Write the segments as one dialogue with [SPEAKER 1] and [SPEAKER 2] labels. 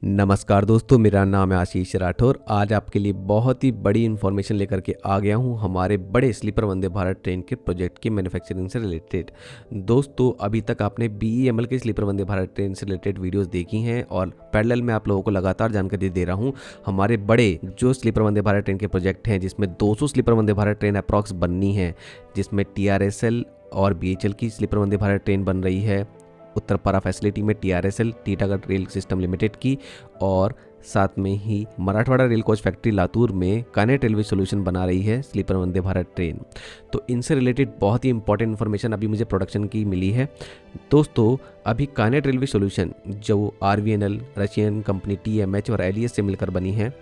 [SPEAKER 1] नमस्कार दोस्तों, मेरा नाम है आशीष राठौर। आज आपके लिए बहुत ही बड़ी इन्फॉर्मेशन लेकर के आ गया हूं हमारे बड़े स्लीपर वंदे भारत ट्रेन के प्रोजेक्ट की मैन्युफैक्चरिंग से रिलेटेड। दोस्तों, अभी तक आपने बीईएमएल के स्लीपर वंदे भारत ट्रेन से रिलेटेड वीडियोस देखी हैं और पैरेलल में आप लोगों को लगातार जानकारी दे रहा हूं हमारे बड़े जो स्लीपर वंदे भारत ट्रेन के प्रोजेक्ट हैं, जिसमें 200 sleeper Vande Bharat train approx बननी है, जिसमें TRSL और BHL की स्लीपर वंदे भारत ट्रेन बन रही है। उत्तरपारा फैसिलिटी में TRSL Titagarh rail system limited की, और साथ में ही Marathwada rail coach factory Latur में कानेट रेलवे सॉल्यूशन बना रही है स्लीपर वंदे भारत ट्रेन। तो इनसे रिलेटेड बहुत ही इंपॉर्टेंट इन्फॉर्मेशन अभी मुझे प्रोडक्शन की मिली है। दोस्तों, अभी कानेट रेलवे सॉल्यूशन जो RVNL रशियन कंपनी TMH और LES से मिलकर बनी है,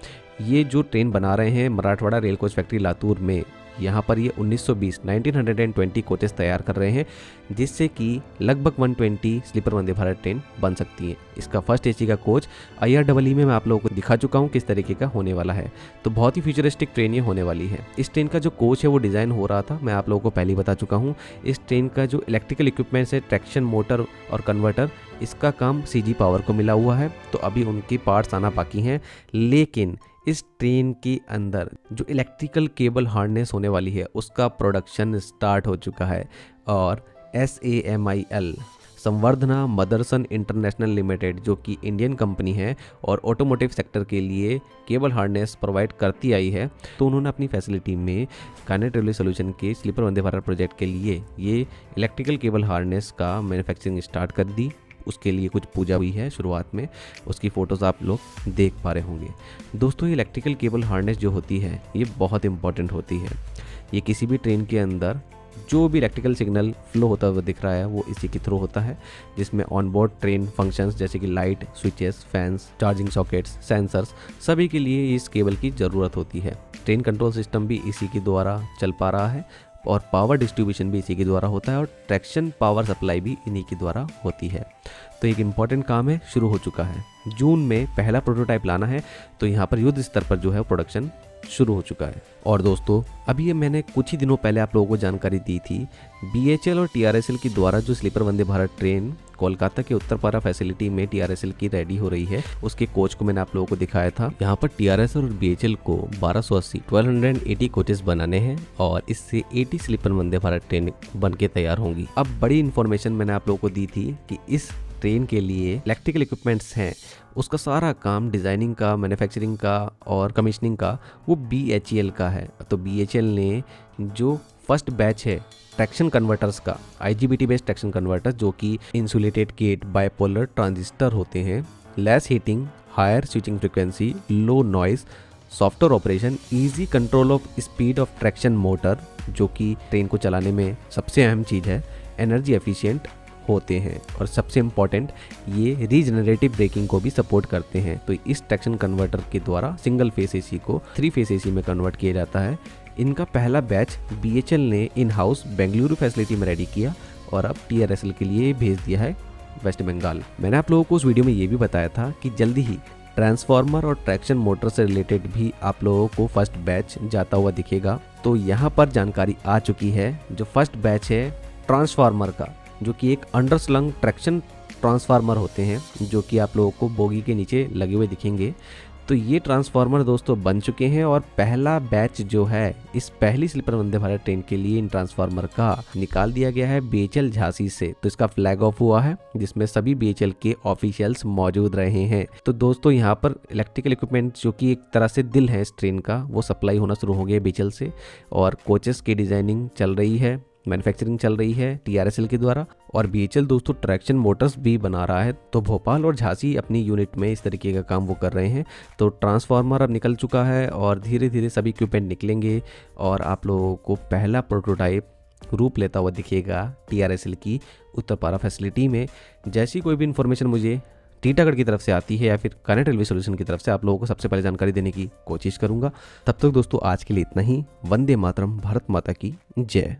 [SPEAKER 1] ये जो ट्रेन बना रहे हैं Marathwada rail coach factory Latur में, यहाँ पर ये 1920 कोचेस तैयार कर रहे हैं, जिससे कि लगभग 120 स्लीपर वंदे भारत ट्रेन बन सकती है। इसका फर्स्ट AC का कोच IREE में मैं आप लोगों को दिखा चुका हूँ किस तरीके का होने वाला है। तो बहुत ही फ्यूचरिस्टिक ट्रेन ये होने वाली है। इस ट्रेन का जो कोच है वो डिज़ाइन हो रहा था, मैं आप लोगों को पहले ही बता चुका हूँ। इस ट्रेन का जो इलेक्ट्रिकल इक्विपमेंट्स है, ट्रैक्शन मोटर और कन्वर्टर, इसका काम CG पावर को मिला हुआ है। तो अभी उनके पार्ट्स आना बाकी हैं, लेकिन इस ट्रेन के अंदर जो इलेक्ट्रिकल केबल हार्नेस होने वाली है उसका प्रोडक्शन स्टार्ट हो चुका है। और SAMIL संवर्धना मदरसन इंटरनेशनल लिमिटेड, जो कि इंडियन कंपनी है और ऑटोमोटिव सेक्टर के लिए केबल हार्नेस प्रोवाइड करती आई है, तो उन्होंने अपनी फैसिलिटी में कानेट रेलवे सॉल्यूशन के स्लीपर वंदे भारत प्रोजेक्ट के लिए ये इलेक्ट्रिकल केबल हार्नेस का मैन्युफैक्चरिंग स्टार्ट कर दी। उसके लिए कुछ पूजा हुई है शुरुआत में, उसकी फ़ोटोज़ आप लोग देख पा रहे होंगे। दोस्तों, ये इलेक्ट्रिकल केबल हार्नेस जो होती है ये बहुत इंपॉर्टेंट होती है। ये किसी भी ट्रेन के अंदर जो भी इलेक्ट्रिकल सिग्नल फ्लो होता हुआ दिख रहा है वो इसी के थ्रू होता है, जिसमें ऑनबोर्ड ट्रेन फंक्शंस जैसे कि light, switches, fans, charging sockets, sensors, सभी के लिए इस केबल की ज़रूरत होती है। ट्रेन कंट्रोल सिस्टम भी इसी के द्वारा चल पा रहा है और पावर डिस्ट्रीब्यूशन भी इसी के द्वारा होता है और ट्रैक्शन पावर सप्लाई भी इन्हीं के द्वारा होती है। तो एक इम्पॉर्टेंट काम है, शुरू हो चुका है। जून में पहला प्रोटोटाइप लाना है, तो यहाँ पर युद्ध स्तर पर जो है प्रोडक्शन शुरू हो चुका है। और दोस्तों, अभी ये मैंने कुछ ही दिनों पहले आप लोगों को जानकारी दी थी, BHL और TRSL की द्वारा जो स्लीपर वंदे भारत ट्रेन कोलकाता के उत्तरपारा फैसिलिटी में TRSL की रेडी हो रही है, उसके कोच को मैंने आप लोगों को दिखाया था। यहाँ पर TRSL और BHL को 1280 कोचेस बनाने हैं और इससे 80 स्लीपर वंदे भारत ट्रेन बन के तैयार होंगी। अब बड़ी इन्फॉर्मेशन मैंने आप लोगों को दी थी कि इस ट्रेन के लिए इलेक्ट्रिकल इक्विपमेंट्स हैं, उसका सारा काम डिज़ाइनिंग का, मैन्युफैक्चरिंग का और कमीशनिंग का वो BHEL का है। तो BHEL ने जो फर्स्ट बैच है ट्रैक्शन कन्वर्टर्स का, IGBT बेस्ड ट्रैक्शन कन्वर्टर्स, जो कि इंसुलेटेड गेट बाइपोलर ट्रांजिस्टर होते हैं, less heating, higher switching frequency, low noise, software operation, easy control of speed of traction motor, जो कि ट्रेन को चलाने में सबसे अहम चीज़ है, एनर्जी एफिशिएंट होते हैं और सबसे इम्पॉर्टेंट ये रीजनरेटिव ब्रेकिंग को भी सपोर्ट करते हैं। तो इस ट्रैक्शन कन्वर्टर के द्वारा सिंगल फेस AC को 3 फेस AC में कन्वर्ट किया जाता है। इनका पहला बैच BHL ने इन हाउस बेंगलुरु फैसिलिटी में रेडी किया और अब TRSL के लिए भेज दिया है वेस्ट बंगाल। मैंने आप लोगों को उस वीडियो में ये भी बताया था कि जल्दी ही ट्रांसफार्मर और ट्रैक्शन मोटर से रिलेटेड भी आप लोगों को फर्स्ट बैच जाता हुआ दिखेगा। तो यहाँ पर जानकारी आ चुकी है। जो फर्स्ट बैच है ट्रांसफार्मर का, जो कि एक अंडरस्लंग ट्रैक्शन ट्रांसफार्मर होते हैं, जो कि आप लोगों को बोगी के नीचे लगे हुए दिखेंगे। तो ये ट्रांसफार्मर दोस्तों बन चुके हैं और पहला बैच जो है इस पहली स्लीपर वंदे भारत ट्रेन के लिए इन ट्रांसफार्मर का निकाल दिया गया है BHL झांसी से। तो इसका फ्लैग ऑफ हुआ है, जिसमें सभी BHL के ऑफिशियल्स मौजूद रहे हैं। तो दोस्तों, यहाँ पर इलेक्ट्रिकल इक्विपमेंट जो कि एक तरह से दिल है इस ट्रेन का, वो सप्लाई होना शुरू हो गया BHL से और कोचेस की डिजाइनिंग चल रही है, मैन्युफैक्चरिंग चल रही है TRSL के द्वारा और BHL दोस्तों ट्रैक्शन मोटर्स भी बना रहा है। तो भोपाल और झांसी अपनी यूनिट में इस तरीके का काम वो कर रहे हैं। तो ट्रांसफार्मर अब निकल चुका है और धीरे धीरे सभी इक्विपमेंट निकलेंगे और आप लोगों को पहला प्रोटोटाइप रूप लेता हुआ दिखेगा TRSL की उत्तरपारा फैसिलिटी में। जैसी कोई भी इन्फॉर्मेशन मुझे टीटागढ़ की तरफ से आती है या फिर कानेट रेलवे सॉल्यूशन की तरफ से, आप लोगों को सबसे पहले जानकारी देने की कोशिश करूंगा। तब तक दोस्तों, आज के लिए इतना ही। वंदे मातरम, भारत माता की जय।